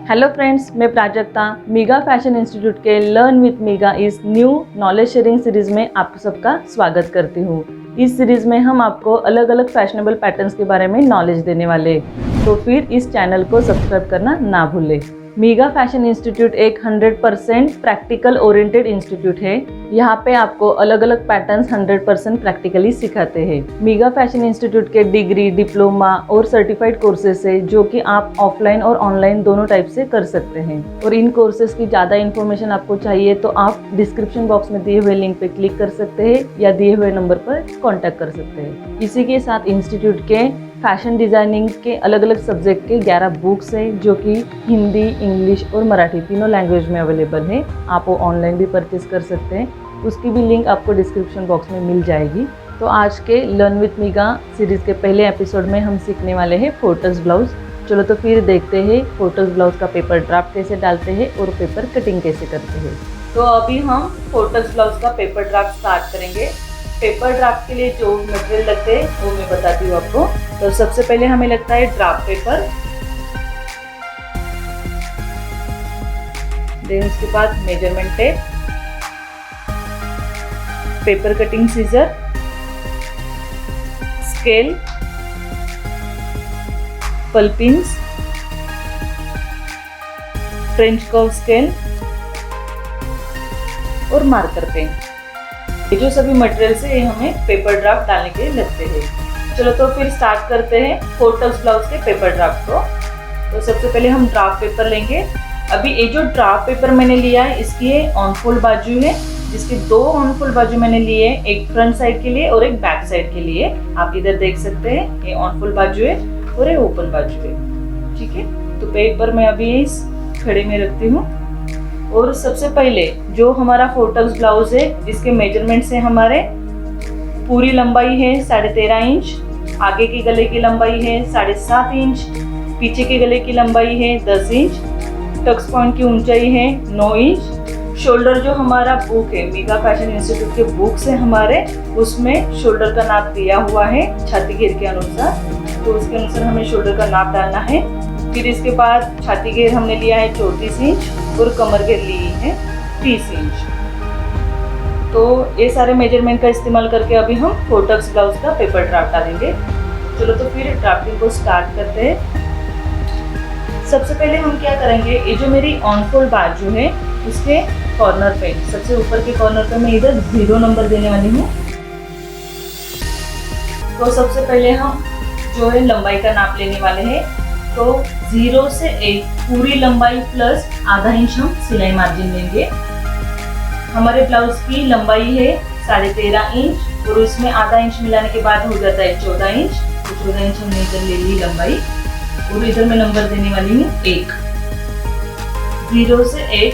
Hello friends, मैं Prajakta मीगा fashion institute के learn with मीगा इस न्यू नॉलेज शेयरिंग सीरीज में आप सबका स्वागत करती हूँ। इस सीरीज में हम आपको अलग अलग फैशनेबल पैटर्न्स के बारे में नॉलेज देने वाले हैं, तो फिर इस चैनल को सब्सक्राइब करना ना भूलें। मीगा फैशन इंस्टीट्यूट एक 100% प्रैक्टिकल ओरिएंटेड इंस्टीट्यूट है। यहाँ पे आपको अलग अलग पैटर्न्स 100% प्रैक्टिकली सिखाते हैं। मीगा फैशन इंस्टीट्यूट के डिग्री, डिप्लोमा और सर्टिफाइड कोर्सेज है जो कि आप ऑफलाइन और ऑनलाइन दोनों टाइप से कर सकते हैं। और इन कोर्सेज की ज़्यादा इन्फॉर्मेशन आपको चाहिए तो आप डिस्क्रिप्शन बॉक्स में दिए हुए लिंक पे क्लिक कर सकते हैं या दिए हुए नंबर पर कॉन्टैक्ट कर सकते हैं। इसी के साथ इंस्टीट्यूट के फैशन डिज़ाइनिंग के अलग अलग सब्जेक्ट के 11 बुक्स हैं जो कि हिंदी, इंग्लिश और मराठी तीनों लैंग्वेज में अवेलेबल है। आप वो ऑनलाइन भी परचेज कर सकते हैं, उसकी भी लिंक आपको डिस्क्रिप्शन बॉक्स में मिल जाएगी। तो आज के लर्न विथ मीगा सीरीज़ के पहले एपिसोड में हम सीखने वाले हैं फोटोस ब्लाउज। चलो तो फिर देखते हैं फोटोस ब्लाउज का पेपर ड्राफ्ट कैसे डालते हैं और पेपर कटिंग कैसे करते हैं। तो अभी हम फोटोस ब्लाउज का पेपर ड्राफ्ट स्टार्ट करेंगे। पेपर ड्राफ्ट के लिए जो मटेरियल लगते हैं वो मैं बताती हूँ आपको। तो सबसे पहले हमें लगता है ड्राफ्ट पेपर, देन उसके बाद measurement tape, paper cutting scissor, scale, पल्पिंस, फ्रेंच कर्व स्केल और मार्कर पेन। ये जो सभी मटेरियल्स है ये हमें पेपर ड्राफ्ट डालने के लिए लगते हैं। चलो तो फिर स्टार्ट करते हैं फोटोस ब्लाउज के पेपर ड्राफ्ट को। तो सबसे पहले हम ड्राफ्ट पेपर लेंगे। अभी ये जो ड्राफ्ट पेपर मैंने लिया है इसकी ऑन फोल्ड बाजू है, जिसके 2 ऑन फोल्ड बाजू मैंने लिए हैं, एक फ्रंट साइड के लिए और एक बैक साइड के लिए। आप इधर देख सकते हैं ये ऑन फोल्ड बाजू है और ये ओपन बाजू है। ठीक है, तो पेपर मैं अभी इस खड़े में रखती हूँ। और सबसे पहले जो हमारा फोटोस ब्लाउज है जिसके मेजरमेंट से हमारे पूरी लंबाई है 13.5 इंच, आगे के गले की लंबाई है 7.5 इंच, पीछे के गले की लंबाई है 10 इंच, टक्स पॉइंट की ऊंचाई है 9 इंच। शोल्डर जो हमारा बुक है मीगा फैशन इंस्टीट्यूट के बुक से हमारे उसमें शोल्डर का नाप दिया हुआ है छाती घेर के अनुसार, तो उसके अनुसार हमें शोल्डर का नाप डालना है। फिर इसके बाद छाती घेर हमने लिया है 34 इंच और कमर घेर ली है 30 इंच। तो ये सारे मेजरमेंट का इस्तेमाल करके अभी हम फोटोस ब्लाउज का पेपर ड्राफ्ट डालेंगे। चलो तो फिर ड्राफ्टिंग को स्टार्ट करते हैं। सबसे पहले हम क्या करेंगे, ये जो मेरी ऑन फोल्ड बाजू है उसके कॉर्नर पे, सबसे ऊपर के कॉर्नर पे मैं इधर 0 नंबर देने वाली हूँ। तो सबसे पहले हम जो है लंबाई का नाप लेने वाले हैं। तो 0 से 1 पूरी लंबाई प्लस आधा इंच हम सिलाई मार्जिन लेंगे। हमारे ब्लाउज की लंबाई है 13.5 इंच और उसमें आधा इंच मिलाने के बाद हो जाता है 14 इंच। तो 14 इंच हमने इधर ले ली लंबाई और इधर मैं नंबर देने वाली हूँ 1। 0 से 1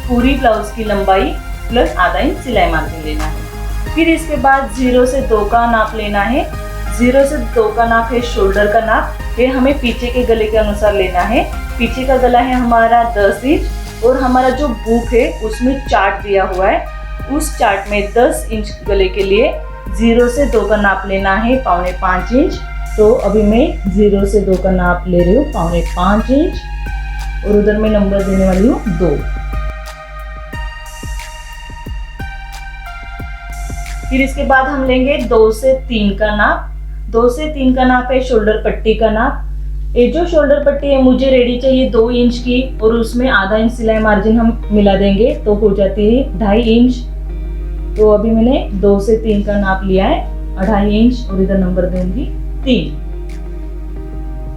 पूरी ब्लाउज की लंबाई प्लस आधा इंच सिलाई मार्जिन लेना है। फिर इसके बाद 0 से 2 का नाप लेना है। 0 से 2 का नाप है शोल्डर का नाप, ये हमें पीछे के गले के अनुसार लेना है। पीछे का गला है हमारा 10 इंच और हमारा जो बुक है उसमें चार्ट दिया हुआ है, उस चार्ट में 10 इंच गले के लिए 0 से 2 का नाप लेना है 4.5 इंच। तो अभी मैं 0 से 2 का नाप ले रही हूँ 4.5 इंच और उधर मैं नंबर देने वाली हूँ 2। फिर इसके बाद हम लेंगे 2 से 3 का नाप। 2 से 3 का नाप है शोल्डर पट्टी का नाप। ये जो शोल्डर पट्टी है मुझे रेडी चाहिए 2 इंच की और उसमें आधा इंच सिलाई मार्जिन हम मिला देंगे तो हो जाती है 2.5 इंच। तो अभी मैंने 2 से 3 का नाप लिया है 2.5 इंच और इधर नंबर दूंगी 3।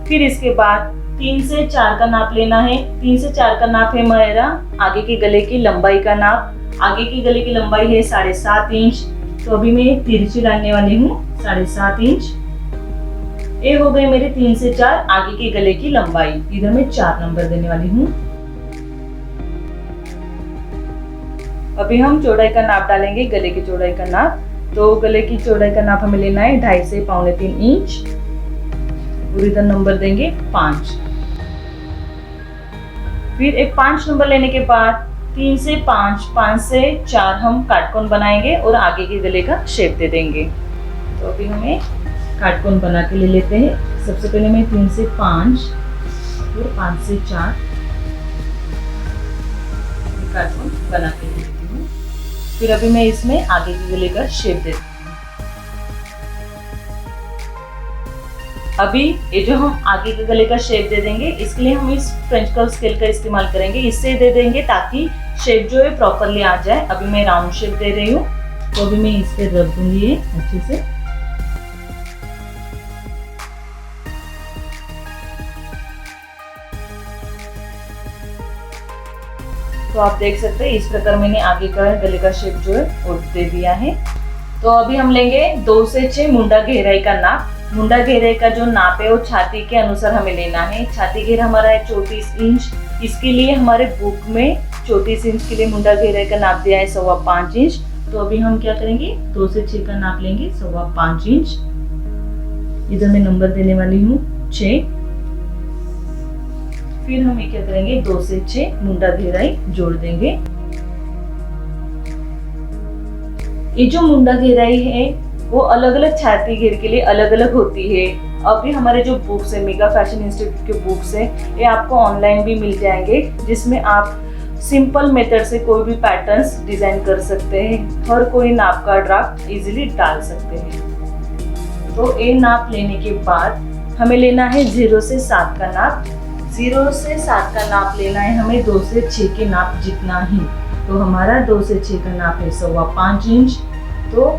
फिर इसके बाद 3 से 4 का नाप लेना है। 3 से 4 का नाप है मेरा आगे के गले की लंबाई का नाप। आगे की गले की लंबाई है 7.5 इंच, तो अभी मैं तिरछी डालने वाली हूँ 7.5 इंच। ये हो गई मेरे 3 से 4 आगे के गले की लंबाई, इधर मैं 4 नंबर देने वाली हूँ। अभी हम चौड़ाई का नाप डालेंगे, गले की चौड़ाई का नाप। तो गले की चौड़ाई का नाप हमें लेना है 2.5 से 3.25 इंच और इधर नंबर देंगे 5। फिर एक 5 नंबर लेने के बाद 3 से 5, 5 से 4 हम काटकोन बनाएंगे और आगे के गले का शेप दे देंगे। तो अभी हमें काटकोन बना के ले लेते हैं। सबसे पहले मैं 3 से 5 और 5 से 4 कार्टून बना के देती हूँ। फिर अभी मैं इसमें आगे के गले का शेप देती हूँ। अभी ये जो हम आगे के गले का शेप दे देंगे, इसके लिए हम इस फ्रेंच कर्व स्केल का इस्तेमाल करेंगे। इससे दे देंगे ताकि शेप जो है प्रॉपरली आ जाए। अभी मैं राउंड शेप दे रही हूँ, तो अभी मैं इस पे रख दूंगी ये अच्छे से। तो आप देख सकते हैं इस प्रकार मैंने आगे का गले का शेप जो है वो दे दिया है। तो अभी हम लेंगे 2 से 6 मुंडा गहराई का नाप। मुंडा गहराई का जो नाप है वो छाती के अनुसार हमें लेना है। छाती घेर हमारा है 34 इंच। इसके लिए हमारे बुक में 34 इंच के लिए मुंडा गहराई का नाप दिया है 5.25 इंच। तो अभी हम क्या करेंगे, 2 से 6 का नाप लेंगे 5.25 इंच। इधर मैं नंबर देने वाली हूँ 6। फिर हम ये क्या करेंगे, 2 से 6 मुंडा गहराई जोड़ देंगे। ये जो मुंडा गहराई है वो अलग अलग छाती घेर के लिए अलग अलग होती है। अभी हमारे जो बुक्स है, मेगा फैशन इंस्टीट्यूट के बुक्स है, ये आपको ऑनलाइन भी मिल जाएंगे, जिसमें आप सिंपल मेथड से कोई भी पैटर्न्स डिजाइन कर सकते हैं। हर कोई नाप का ड्राफ्ट इजीली डाल सकते हैं। तो ये नाप लेने के बाद हमें लेना है 0 से 7 का नाप। 0 से 7 का नाप लेना है हमें 2 से 6 के नाप जितना ही। तो हमारा 2 से 6 का नाप है 5.25 इंच। तो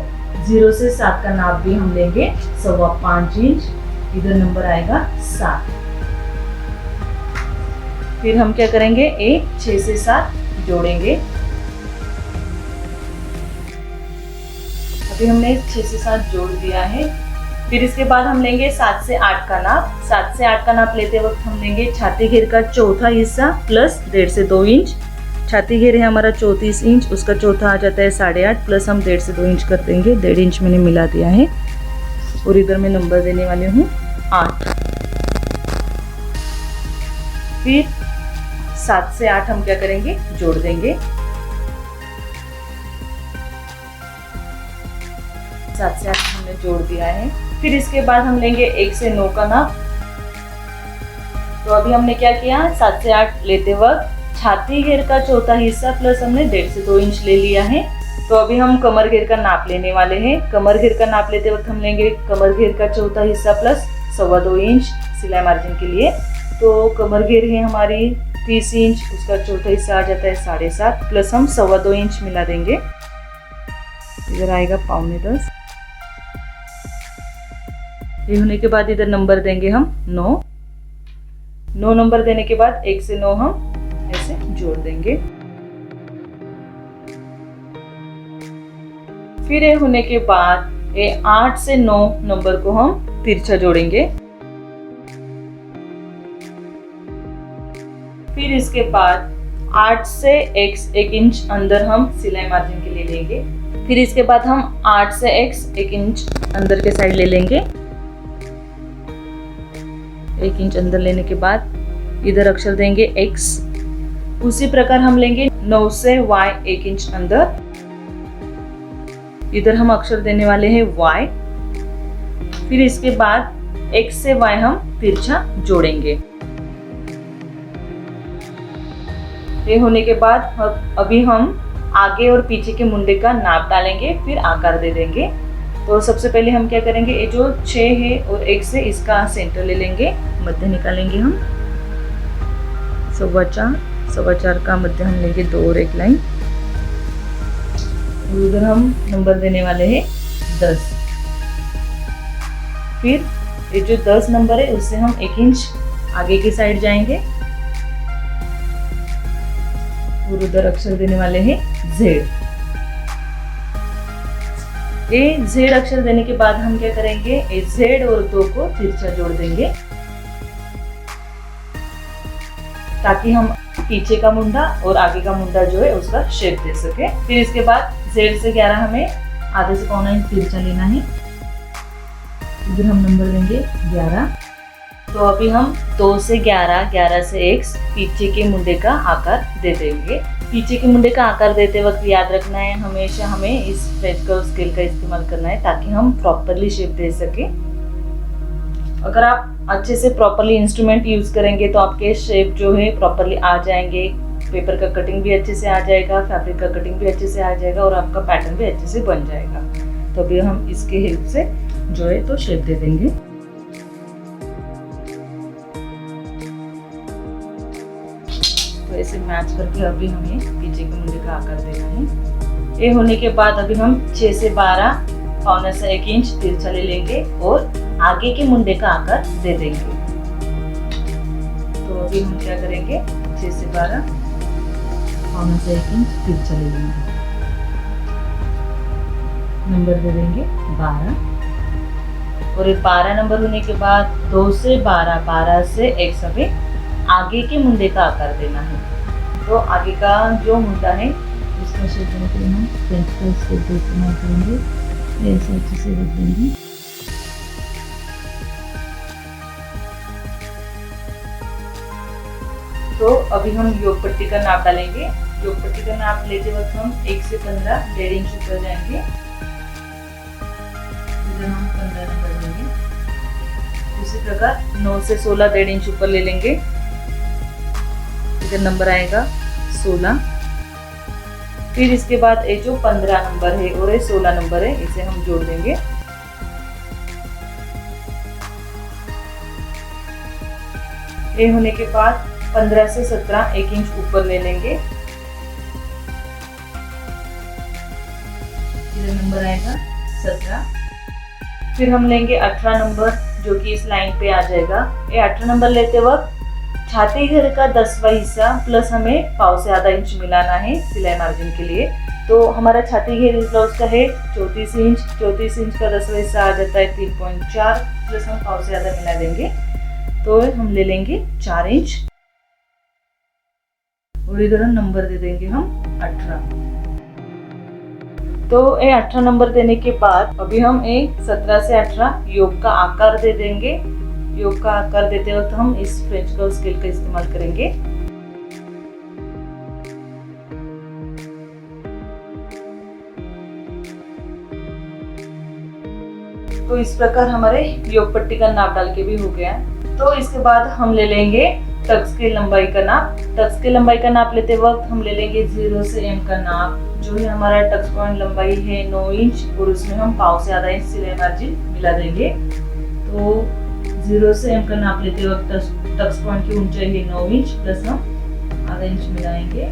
0 से 7 का नाप भी हम लेंगे 5.25 इंच। इधर नंबर आएगा 7। फिर हम क्या करेंगे, 6 से 7 जोड़ेंगे। अभी हमने 6 से 7 जोड़ दिया है। फिर इसके बाद हम लेंगे 7 से 8 का नाप। 7 से 8 का नाप लेते वक्त हम लेंगे छाती घेर का चौथा हिस्सा प्लस 1.5 से 2 इंच। छाती घेर है हमारा 34 इंच, उसका चौथा आ जाता है 8.5 प्लस हम 1.5 से 2 इंच कर देंगे। 1.5 इंच मैंने मिला दिया है। और इधर मैं नंबर देने वाली हूँ 8। फिर 7 से 8 हम क्या करेंगे, जोड़ देंगे। 7 से 8 हमने जोड़ दिया है। फिर इसके बाद हम लेंगे 1 से 9 का नाप। तो अभी हमने क्या किया, 7 से 8 लेते वक्त छाती घेर का चौथा हिस्सा प्लस हमने 1.5 से 2 इंच ले लिया है। तो अभी हम कमर घेर का नाप लेने वाले हैं। कमर घेर का नाप लेते वक्त हम लेंगे कमर घेर का चौथा हिस्सा प्लस 2.25 इंच सिलाई मार्जिन के लिए। तो कमर घेर है हमारी 30 इंच, उसका चौथा हिस्सा आ जाता है 7.5 प्लस हम 2.25 इंच मिला देंगे। इधर आएगा 9.25। ये होने के बाद इधर नंबर देंगे हम 9। 9 नंबर देने के बाद 1 से 9 हम ऐसे जोड़ देंगे। फिर ये होने के बाद ये 8 से 9 नंबर को हम तिरछा जोड़ेंगे। फिर इसके बाद 8 से 1 इंच अंदर हम सिलाई मार्जिन के लिए लेंगे। फिर इसके बाद हम 8 से 1 इंच अंदर के साइड ले लेंगे। 1 इंच अंदर लेने के बाद इधर अक्षर देंगे x। उसी प्रकार हम लेंगे 9 से y 1 इंच अंदर। इधर हम अक्षर देने वाले हैं y। फिर इसके बाद x से y हम तिरछा जोड़ेंगे। ये होने के बाद अभी हम आगे और पीछे के मुंडे का नाप डालेंगे, फिर आकार दे देंगे। तो सबसे पहले हम क्या करेंगे, ये जो 6 है और 1 से इसका सेंटर ले लेंगे, मध्य निकालेंगे हम 4.25 का मध्य हम लेंगे 2 और 1 लाइन। उधर हम नंबर देने वाले हैं 10। फिर ये जो 10 नंबर है उससे हम 1 इंच आगे की साइड जाएंगे और उधर अक्षर देने वाले हैं Z। ये Z अक्षर देने के बाद हम क्या करेंगे, ये Z और 2 को तिरछा जोड़ देंगे ताकि हम पीछे का मुंडा और आगे का मुंडा जो है उसका शेप दे सके। फिर इसके बाद Z से 11 हमें आधे से पौना इंच तिरछा लेना है। इधर हम नंबर लेंगे 11। तो अभी हम 2 से 11, 11 से 1 पीछे के मुंडे का आकार दे देंगे। पीछे के मुंडे का आकार देते वक्त याद रखना है, हमेशा हमें इस फ्रेंच कर्व स्केल का इस्तेमाल करना है ताकि हम प्रॉपरली शेप दे सके। अगर आप अच्छे से प्रॉपरली इंस्ट्रूमेंट यूज करेंगे तो आपके शेप जो है प्रॉपरली आ जाएंगे। पेपर का कटिंग भी अच्छे से आ जाएगा, फैब्रिक का कटिंग भी अच्छे से आ जाएगा और आपका पैटर्न भी अच्छे से बन जाएगा। तो अभी हम इसके हेल्प से जो है तो शेप दे देंगे। तो ऐसे मैच करके अभी हमें पीछे के मुंडे का आकार देना है। ये होने के बाद अभी हम 6 से 12 पौने से 1 इंच तिरछा ले लेंगे और आगे के मुंडे का आकार दे देंगे। तो अभी हम क्या करेंगे, 6 से 12 पौने से 1 इंच तिरछा ले लेंगे, नंबर दे देंगे 12 और ये 12 नंबर होने के बाद 2 से 12, 12 से 1 सभी आगे के मुंडे का आकार देना है। तो आगे का जो मुंडा है उसका शेप देने के लिए हम फ्रेंच का शेप इस्तेमाल करेंगे। ऐसे अच्छे से रख देंगे। तो अभी हम योग पट्टी का नाप डालेंगे। योग पट्टी का नाप लेते वक्त हम 1 से 15 1.5 इंच ऊपर जाएंगे। इधर हम 15 नंबर लेंगे। उसी प्रकार 9 से 16 1.5 इंच ऊपर ले लेंगे। इधर नंबर आएगा 16। फिर इसके बाद ये जो 15 नंबर है और ये 16 नंबर है, इसे हम जोड़ देंगे। ये होने के बाद 15 से 17 1 इंच ऊपर ले लेंगे। इधर नंबर आएगा 17। फिर हम लेंगे 18 नंबर जो कि इस लाइन पे आ जाएगा। ये 18 नंबर लेते वक्त छाती घेर का 10वां हिस्सा प्लस हमें पाव से आधा इंच मिलाना है सिलाई मार्जिन के लिए। तो हमारा छाती घेर इस ब्लाउज का है 34 इंच। 34 इंच का 10वां हिस्सा आ जाता है 3.4 प्लस हम पाव से आधा मिला देंगे। तो हम ले लेंगे 4 इंच और इधर नंबर दे देंगे हम 18। तो ये 18 नंबर देने के बाद अभी हम एक 17 से 18 योग का आकार दे देंगे। योग का आकार देते वक्त हम इस फ्रेंच कर्व स्केल का इस्तेमाल करेंगे। तो इस प्रकार हमारे योग पट्टी का नाप डाल के भी हो गया। तो इसके बाद हम ले लेंगे टक्स की लंबाई का नाप। टक्स की लंबाई का नाप लेते वक्त हम ले लेंगे 0 से M का नाप, जो है हमारा टक्स पॉइंट लंबाई है 9 इंच और उसमें हम पाव से आधा इंच सिलाई मार्जिन मिला देंगे। तो 0 से M का नाप लेते वक्त टक्स पॉइंट की ऊंचाई है 9 इंच प्लस हम आधा इंच मिलाएंगे।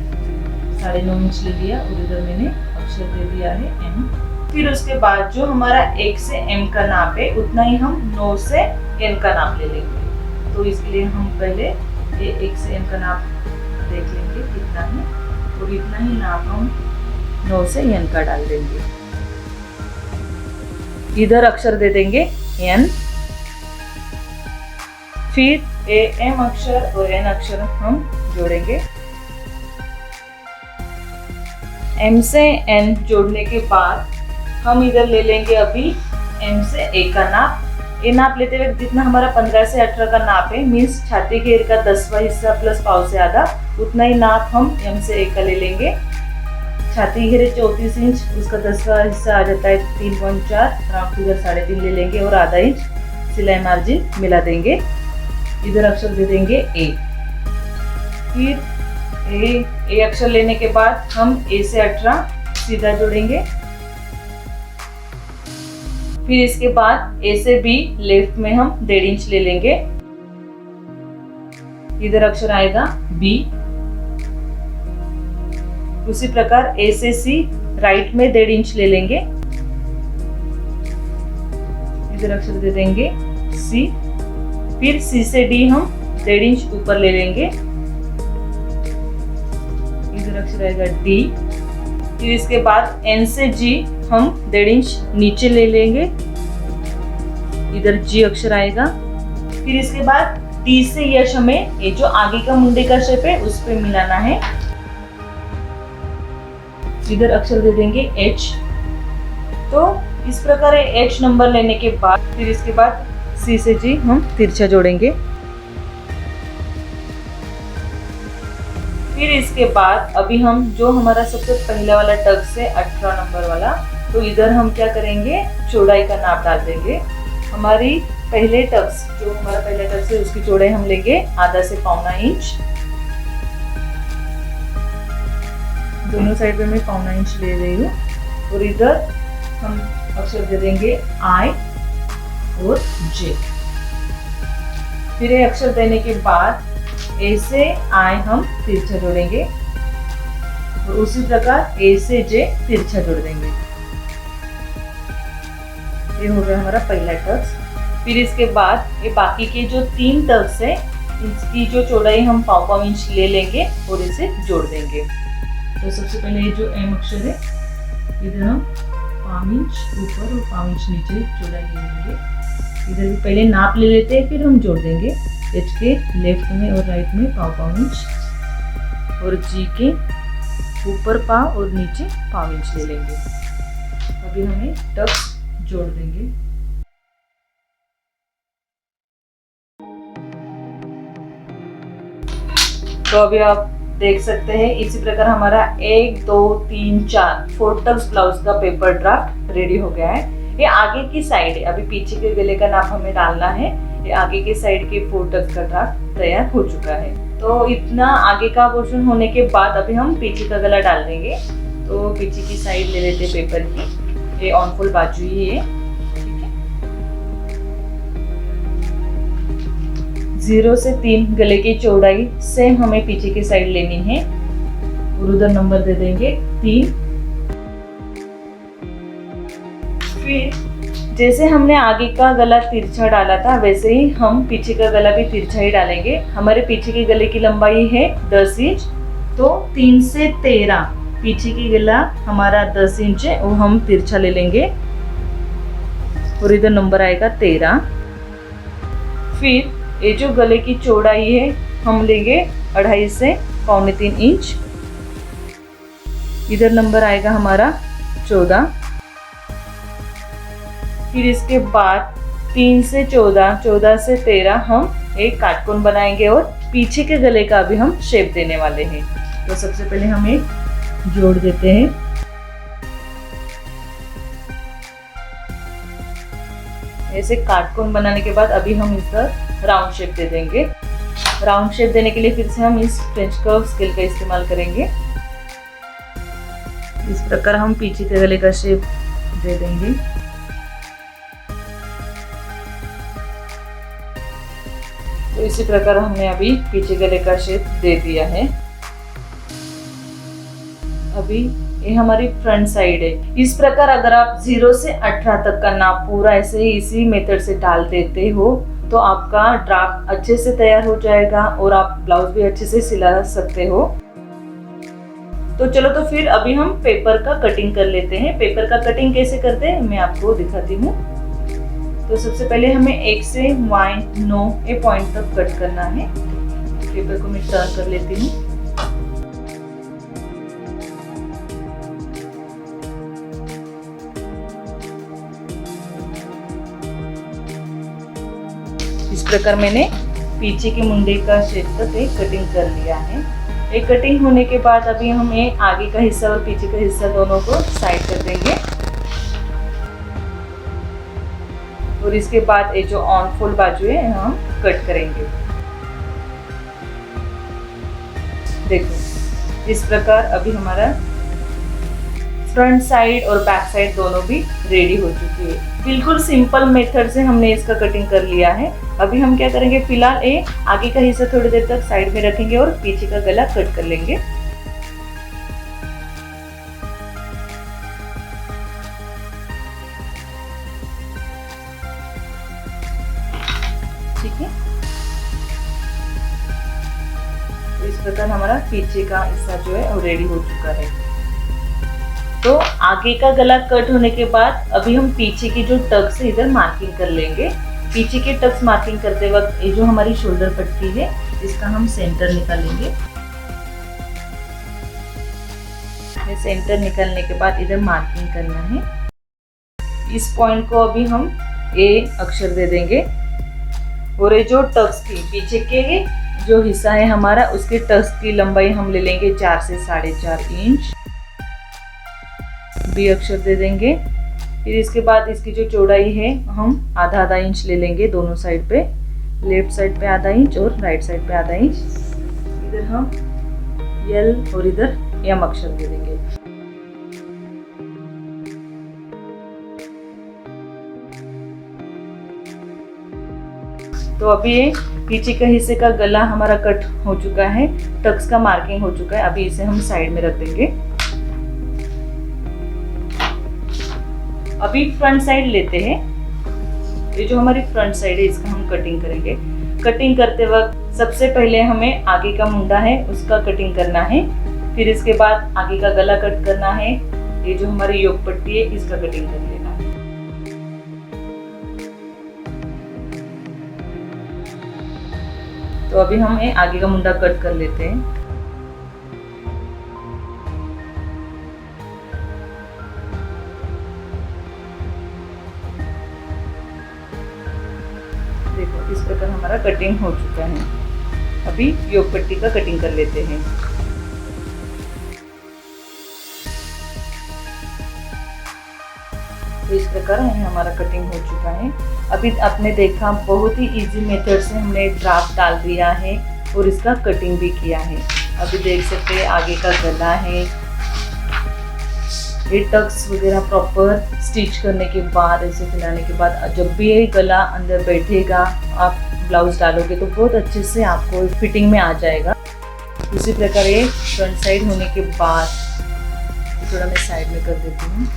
9.5 इंच ले लिया और इधर मैंने अक्षर दे दिया है M। फिर उसके बाद जो हमारा 1 से M का नाप है उतना ही हम 9 से N का नाप ले लेंगे। तो इसके लिए हम पहले ये 1 से M का नाप देख लेंगे कितना है और इतना ही नाप हम 9 से N का डाल देंगे। इधर अक्षर दे देंगे N। फिर M अक्षर और N अक्षर हम जोड़ेंगे। M से N जोड़ने के बाद हम इधर ले लेंगे अभी M से A का नाप। ये नाप लेते हुए जितना हमारा 15 से 18 का नाप है, मीन्स छाती घेर का 10वां हिस्सा प्लस पाव से आधा, उतना ही नाप हम M से A का ले लेंगे। छाती घेर 34 इंच, उसका 10वां हिस्सा आ जाता है 3.4, राउंड फिगर 3.5 ले लेंगे और आधा इंच सिलाई मार्जिन मिला देंगे। इधर अक्षर दे देंगे A। फिर A अक्षर लेने के बाद हम A से 18 सीधा जोड़ेंगे। फिर इसके बाद A से B लेफ्ट में हम 1.5 इंच ले लेंगे। इधर अक्षर आएगा B। उसी प्रकार A से C राइट में 1.5 इंच ले लेंगे। इधर अक्षर दे देंगे C। फिर C से D हम 1.5 इंच ऊपर ले लेंगे। इधर अक्षर आएगा D। फिर इसके बाद N से G हम 1.5 इंच नीचे ले लेंगे। इधर G अक्षर आएगा। फिर इसके बाद T से यश हमें ये जो आगे का मुंडे का शेप है उस पे मिलाना है। इधर अक्षर दे देंगे H। तो इस प्रकार H नंबर लेने के बाद फिर इसके बाद C से G हम तिरछा जोड़ेंगे। फिर इसके बाद अभी हम जो हमारा सबसे पहला वाला टक से 18 नंबर वाला, तो इधर हम क्या करेंगे, चौड़ाई का नाप डाल देंगे। हमारी पहले टक्स जो हमारा पहला टक्स है उसकी चौड़ाई हम लेंगे आधा से 1.25 इंच। दोनों साइड पे मैं 1/4 इंच ले रही हूँ और इधर हम अक्षर दे देंगे I और J। फिर ये अक्षर देने के बाद A से I हम तिरछा जोड़ेंगे और उसी प्रकार A से J तिरछा जोड़ देंगे। ये हो गया हमारा पहला टक्स। फिर इसके बाद ये बाकी के जो 3 टक्स है इसकी जो चौड़ाई हम 1/4 इंच ले लेंगे और इसे जोड़ देंगे। तो सबसे पहले ये जो M अक्षर है इधर हम 1/4 इंच ऊपर और 1/4 इंच नीचे चौड़ाई ले लेंगे। इधर भी पहले नाप ले लेते हैं फिर हम जोड़ देंगे। H के लेफ्ट में और राइट में 1/4 इंच और G के ऊपर 1/4 और नीचे 1/4 इंच ले लेंगे। अभी हमें टक्स जोड़ देंगे। तो अभी आप देख सकते हैं इसी प्रकार हमारा 1 2 3 4 4 टक्स ब्लाउज का पेपर ड्राफ्ट रेडी हो गया है। ये आगे की साइड है, अभी पीछे के गले का नाप हमें डालना है। ये आगे के साइड के 4 टक्स का ड्राफ्ट तैयार हो चुका है। तो इतना आगे का पोर्शन होने के बाद अभी हम पीछे का गला डाल देंगे। तो पीछे की साइड ले लेते हैं पेपर की। ये ऑन फुल बाजू ही है, ठीक है। 0 से 3 गले की चौड़ाई से हमें पीछे की साइड लेनी है और उधर नंबर दे देंगे 3। फिर जैसे हमने आगे का गला तिरछा डाला था वैसे ही हम पीछे का गला भी तिरछा ही डालेंगे। हमारे पीछे के गले की लंबाई है 10 इंच, तो 3 से 13 पीछे की गला हमारा 10 इंच है वो हम तिरछा ले लेंगे और इधर नंबर आएगा 13। फिर ये जो गले की चौड़ाई है हम लेंगे 2.5 से 2.25 इंच। इधर नंबर आएगा हमारा 14। फिर इसके बाद 3 से 14, 14 से 13 हम एक काटकोन बनाएंगे और पीछे के गले का भी हम शेप देने वाले हैं। तो सबसे पहले हम एक जोड़ देते हैं। ऐसे काटकोन बनाने के बाद अभी हम इसका राउंड शेप दे देंगे। राउंड शेप देने के लिए फिर से हम इस फ्रेंच कर्व स्केल का इस्तेमाल करेंगे। इस प्रकार हम पीछे के गले का शेप दे देंगे। तो इसी प्रकार हमने अभी पीछे गले का शेप दे दिया है। अभी ये हमारी फ्रंट साइड है। इस प्रकार अगर आप 0 से 18 तक का नाप पूरा ऐसे ही इसी मेथड से डाल देते हो तो आपका ड्राफ्ट अच्छे से तैयार हो जाएगा और आप ब्लाउज भी अच्छे से सिला सकते हो। तो चलो तो फिर अभी हम पेपर का कटिंग कर लेते हैं। पेपर का कटिंग कैसे करते हैं मैं आपको दिखाती हूँ। तो सबसे पहले हमें 1 से 9 ये पॉइंट तक कट करना है। पेपर को मैं टर्न कर लेती हूँ। इस प्रकार मैंने पीछे के मुंडे का शेप तक एक कटिंग कर लिया है। एक कटिंग होने के बाद अभी हम ये आगे का हिस्सा और पीछे का हिस्सा दोनों को साइड कर देंगे और इसके बाद ये जो ऑन फोल्ड बाजू है हम कट करेंगे। देखो इस प्रकार अभी हमारा फ्रंट साइड और बैक साइड दोनों भी रेडी हो चुकी है। बिल्कुल सिंपल मेथड से हमने इसका कटिंग कर लिया है। अभी हम क्या करेंगे, फिलहाल ये आगे का हिस्सा थोड़ी देर तक साइड में रखेंगे और पीछे का गला कट कर लेंगे। ठीक है, तो इस प्रकार हमारा पीछे का हिस्सा जो है वो रेडी हो चुका है। तो आगे का गला कट होने के बाद अभी हम पीछे की जो टक्स है इधर मार्किंग कर लेंगे। पीछे के टक्स मार्किंग करते वक्त ये जो हमारी शोल्डर पट्टी है इसका हम सेंटर निकालेंगे। ये सेंटर निकालने के बाद इधर मार्किंग करना है। इस पॉइंट को अभी हम ए अक्षर दे देंगे और ये जो टक्स की पीछे के जो हिस्सा है हमारा उसके टक्स की लंबाई हम ले लेंगे 4 से 4.5 इंच। बी अक्षर दे देंगे। फिर इसके बाद इसकी जो चौड़ाई है हम आधा इंच ले लेंगे दोनों साइड पे, लेफ्ट साइड पे आधा इंच और राइट साइड पे आधा इंच। इधर हम एल और इधर या मकसद दे देंगे। तो अभी ये पीछे का हिस्से का गला हमारा कट हो चुका है, टक्स का मार्किंग हो चुका है। अभी इसे हम साइड में रख देंगे। अभी फ्रंट साइड लेते हैं। ये जो हमारी फ्रंट साइड है इसका हम कटिंग करेंगे। कटिंग करते वक्त सबसे पहले हमें आगे का मुंडा है उसका कटिंग करना है, फिर इसके बाद आगे का गला कट करना है। ये जो हमारी योक पट्टी है इसका कटिंग कर लेना है। तो अभी हम आगे का मुंडा कट कर लेते हैं। देखो इस प्रकार हमारा कटिंग हो चुका है। अभी योक पट्टी का कटिंग कर लेते हैं। तो इस प्रकार हमारा कटिंग हो चुका है। अभी आपने देखा बहुत ही इजी मेथड से हमने ड्राफ्ट डाल दिया है और इसका कटिंग भी किया है। अभी देख सकते हैं आगे का गला है, ये टक्स वगैरह प्रॉपर स्टिच करने के बाद, ऐसे फैलाने के बाद जब भी ये गला अंदर बैठेगा आप ब्लाउज डालोगे तो बहुत अच्छे से आपको फिटिंग में आ जाएगा। उसी प्रकार ये फ्रंट साइड होने के बाद थोड़ा मैं साइड में कर देती हूँ।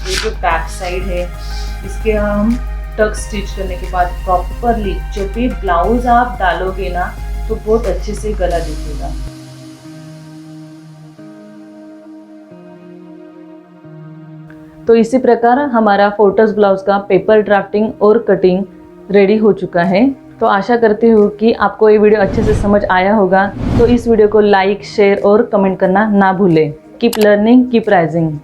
ये जो बैक साइड है इसके हम टक स्टिच करने के बाद प्रॉपरली जब भी ब्लाउज आप डालोगे ना तो बहुत अच्छे से गला दिखेगा। तो इसी प्रकार हमारा फोटोज ब्लाउज का पेपर ड्राफ्टिंग और कटिंग रेडी हो चुका है। तो आशा करती हूँ कि आपको ये वीडियो अच्छे से समझ आया होगा। तो इस वीडियो को लाइक, शेयर और कमेंट करना ना भूलें। Keep learning, keep rising.